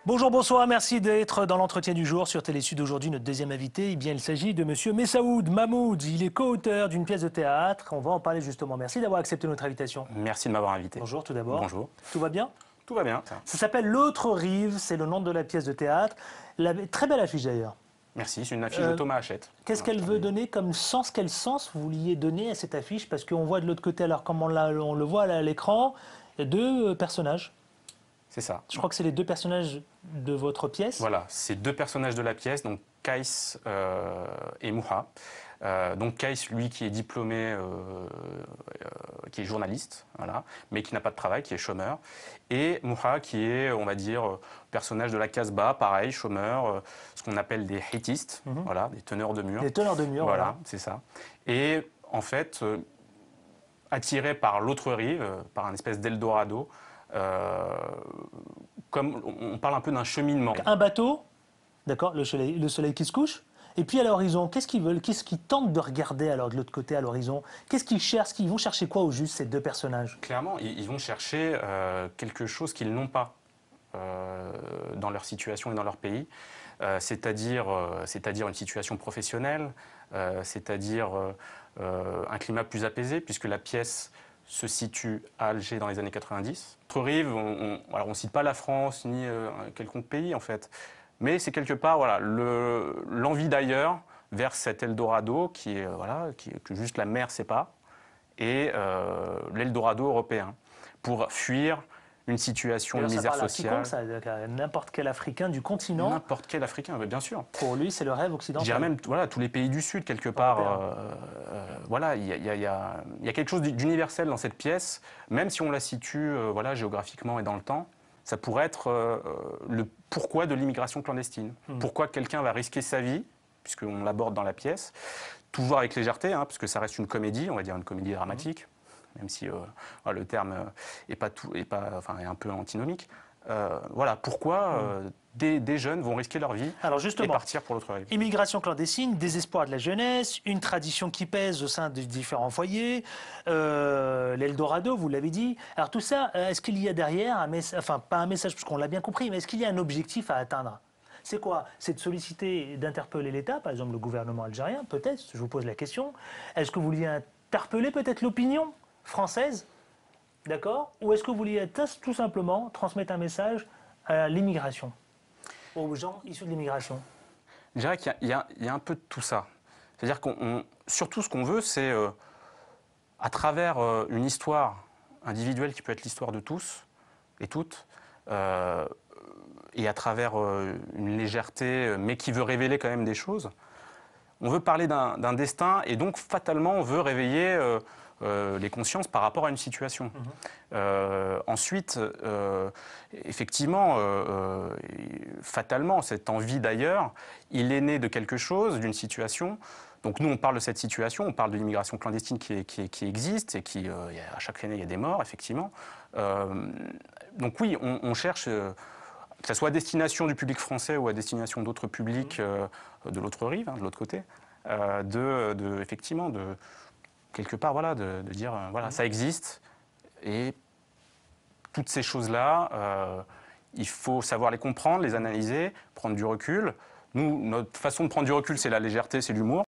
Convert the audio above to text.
Bonjour, bonsoir, merci d'être dans l'entretien du jour sur Télésud. Aujourd'hui, notre deuxième invité, eh bien, il s'agit de Monsieur Messaoud Mahmoud. Il est co-auteur d'une pièce de théâtre. On va en parler justement. Merci d'avoir accepté notre invitation. Merci de m'avoir invité. Bonjour tout d'abord. Bonjour. Tout va bien? Tout va bien. Ça s'appelle L'autre rive, c'est le nom de la pièce de théâtre. Très belle affiche d'ailleurs. Merci, c'est une affiche de Thomas Hachette. Qu'est-ce qu'elle veut donner comme sens? Quel sens vous vouliez donner à cette affiche? Parce qu'on voit de l'autre côté, alors comme on le voit à l'écran, il y a deux personnages. C'est ça. Je crois que c'est les deux personnages de votre pièce. Voilà, c'est deux personnages de la pièce, donc Kaïs et Mouha. Donc Kaïs, lui, qui est diplômé, qui est journaliste, voilà, mais qui n'a pas de travail, qui est chômeur. Et Mouha, qui est, on va dire, personnage de la Casbah, pareil, chômeur, ce qu'on appelle des hitistes, voilà, des teneurs de mur. Des teneurs de mur, voilà. C'est ça. Et en fait, attiré par l'autre rive, par un espèce d'Eldorado, comme on parle un peu d'un cheminement. Un bateau, d'accord, le soleil qui se couche, et puis à l'horizon, qu'est-ce qu'ils veulent, qu'est-ce qu'ils tentent de regarder alors de l'autre côté à l'horizon? Qu'est-ce qu'ils cherchent? Ils vont chercher quoi au juste, ces deux personnages? Clairement, ils vont chercher quelque chose qu'ils n'ont pas dans leur situation et dans leur pays, c'est-à-dire une situation professionnelle, c'est-à-dire un climat plus apaisé, puisque la pièce se situe à Alger dans les années 90. Notre rive, alors on ne cite pas la France ni un quelconque pays en fait, mais c'est quelque part voilà, l'envie d'ailleurs vers cet Eldorado qui est, que juste la mer sépare, et l'Eldorado européen, pour fuir une situation de misère sociale. N'importe quel Africain du continent. N'importe quel Africain, bien sûr. Pour lui, c'est le rêve occidental. Je dirais même voilà, tous les pays du Sud, quelque part. Voilà, il y a quelque chose d'universel dans cette pièce, même si on la situe voilà, géographiquement et dans le temps. Ça pourrait être le pourquoi de l'immigration clandestine. Pourquoi quelqu'un va risquer sa vie, puisqu'on l'aborde dans la pièce, toujours avec légèreté, hein, puisque ça reste une comédie, on va dire une comédie dramatique. Même si le terme est un peu antinomique. Voilà, pourquoi des jeunes vont risquer leur vie et partir pour l'autre rive. Immigration clandestine, désespoir de la jeunesse, une tradition qui pèse au sein de différents foyers, l'Eldorado, vous l'avez dit. Alors tout ça, est-ce qu'il y a derrière un message, enfin pas un message parce qu'on l'a bien compris, mais est-ce qu'il y a un objectif à atteindre? C'est quoi? C'est de solliciter, d'interpeller l'État, par exemple le gouvernement algérien, peut-être, je vous pose la question. Est-ce que vous vouliez interpeller peut-être l'opinion française, d'accord? Ou est-ce que vous vouliez tout simplement transmettre un message à l'immigration, aux gens issus de l'immigration? Je dirais qu'il y a un peu de tout ça. C'est-à-dire surtout ce qu'on veut, c'est à travers une histoire individuelle qui peut être l'histoire de tous et toutes, et à travers une légèreté, mais qui veut révéler quand même des choses, on veut parler d'un destin et donc fatalement on veut réveiller les consciences par rapport à une situation. Ensuite, effectivement, fatalement, cette envie d'ailleurs, il est né de quelque chose, d'une situation. Donc nous, on parle de cette situation, on parle de l'immigration clandestine qui existe et qui, à chaque année, il y a des morts, effectivement. Donc oui, on cherche, que ce soit à destination du public français ou à destination d'autres publics de l'autre rive, hein, de l'autre côté, effectivement, quelque part, voilà, de dire, voilà, ça existe, et toutes ces choses-là, il faut savoir les comprendre, les analyser, prendre du recul. Nous, notre façon de prendre du recul, c'est la légèreté, c'est l'humour.